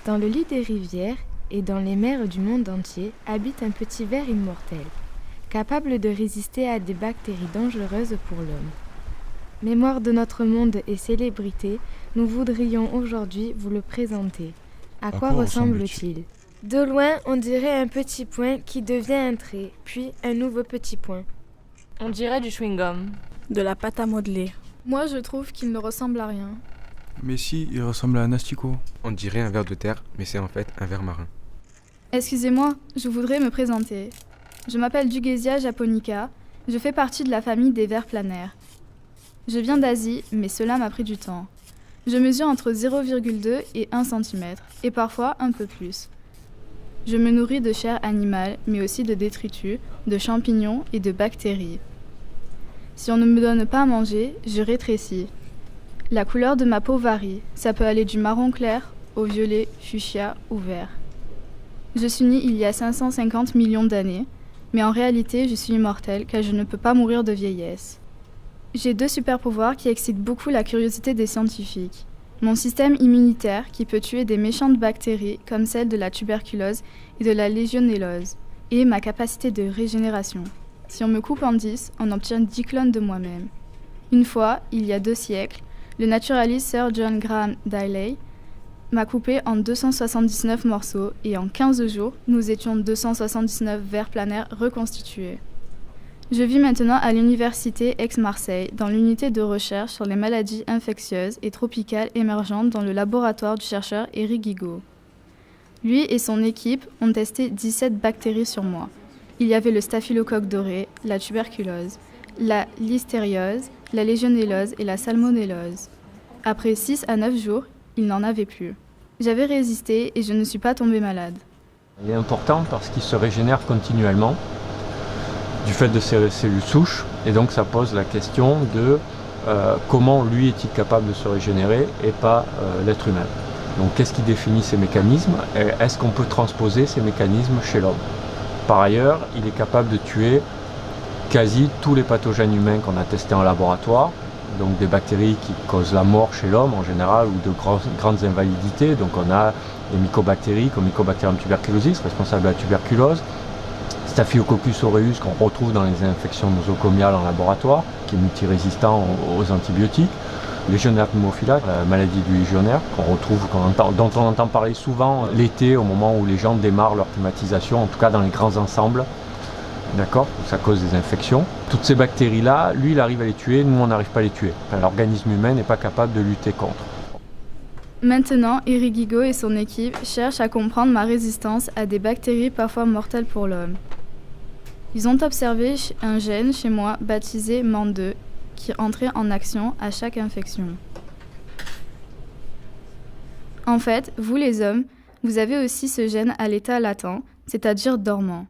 Dans le lit des rivières et dans les mers du monde entier habite un petit ver immortel, capable de résister à des bactéries dangereuses pour l'homme. Mémoire de notre monde et célébrité, nous voudrions aujourd'hui vous le présenter. À quoi ressemble-t-il ? De loin, on dirait un petit point qui devient un trait, puis un nouveau petit point. On dirait du chewing-gum. De la pâte à modeler. Moi, je trouve qu'il ne ressemble à rien. Mais si, il ressemble à un asticot. On dirait un ver de terre, mais c'est en fait un ver marin. Excusez-moi, je voudrais me présenter. Je m'appelle Dugesia japonica, je fais partie de la famille des vers planaires. Je viens d'Asie, mais cela m'a pris du temps. Je mesure entre 0,2 et 1 cm, et parfois un peu plus. Je me nourris de chair animale, mais aussi de détritus, de champignons et de bactéries. Si on ne me donne pas à manger, je rétrécis. La couleur de ma peau varie, ça peut aller du marron clair au violet, fuchsia ou vert. Je suis née il y a 550 millions d'années, mais en réalité je suis immortelle car je ne peux pas mourir de vieillesse. J'ai 2 super-pouvoirs qui excitent beaucoup la curiosité des scientifiques. Mon système immunitaire qui peut tuer des méchantes bactéries comme celle de la tuberculose et de la légionellose, et ma capacité de régénération. Si on me coupe en 10, on obtient 10 clones de moi-même. Une fois, il y a 2 siècles, le naturaliste Sir John Graham Daley m'a coupé en 279 morceaux et en 15 jours, nous étions 279 vers planaires reconstitués. Je vis maintenant à l'université Aix-Marseille, dans l'unité de recherche sur les maladies infectieuses et tropicales émergentes dans le laboratoire du chercheur Eric Guigaud. Lui et son équipe ont testé 17 bactéries sur moi. Il y avait le staphylocoque doré, la tuberculose, la listériose, la légionellose et la salmonellose. Après 6 à 9 jours, il n'en avait plus. J'avais résisté et je ne suis pas tombée malade. Il est important parce qu'il se régénère continuellement du fait de ses cellules souches, et donc ça pose la question de comment lui est-il capable de se régénérer et pas l'être humain. Donc qu'est-ce qui définit ces mécanismes et est-ce qu'on peut transposer ces mécanismes chez l'homme? Par ailleurs, il est capable de tuer quasi tous les pathogènes humains qu'on a testés en laboratoire, donc des bactéries qui causent la mort chez l'homme en général ou de grandes invalidités. Donc on a les mycobactéries comme Mycobacterium tuberculosis, responsable de la tuberculose, Staphylococcus aureus qu'on retrouve dans les infections nosocomiales en laboratoire, qui est multirésistant aux antibiotiques. Legionnaire pneumophilae, la maladie du légionnaire, dont on entend parler souvent l'été au moment où les gens démarrent leur climatisation, en tout cas dans les grands ensembles. D'accord ? Ça cause des infections. Toutes ces bactéries-là, lui, il arrive à les tuer, nous, on n'arrive pas à les tuer. Enfin, l'organisme humain n'est pas capable de lutter contre. Maintenant, Eric Guigaud et son équipe cherchent à comprendre ma résistance à des bactéries parfois mortelles pour l'homme. Ils ont observé un gène chez moi baptisé MAN2 qui entrait en action à chaque infection. En fait, vous les hommes, vous avez aussi ce gène à l'état latent, c'est-à-dire dormant.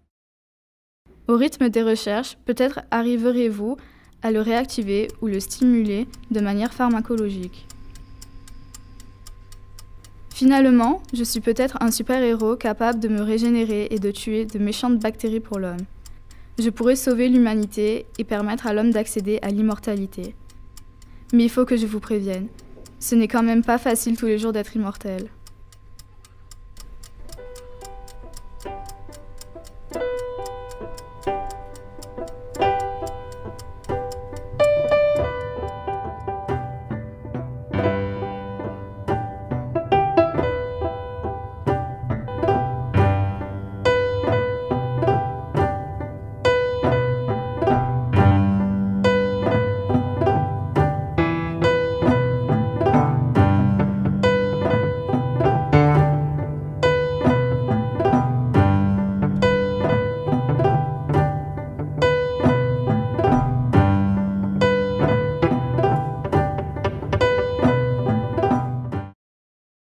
Au rythme des recherches, peut-être arriverez-vous à le réactiver ou le stimuler de manière pharmacologique. Finalement, je suis peut-être un super-héros capable de me régénérer et de tuer de méchantes bactéries pour l'homme. Je pourrais sauver l'humanité et permettre à l'homme d'accéder à l'immortalité. Mais il faut que je vous prévienne, ce n'est quand même pas facile tous les jours d'être immortel.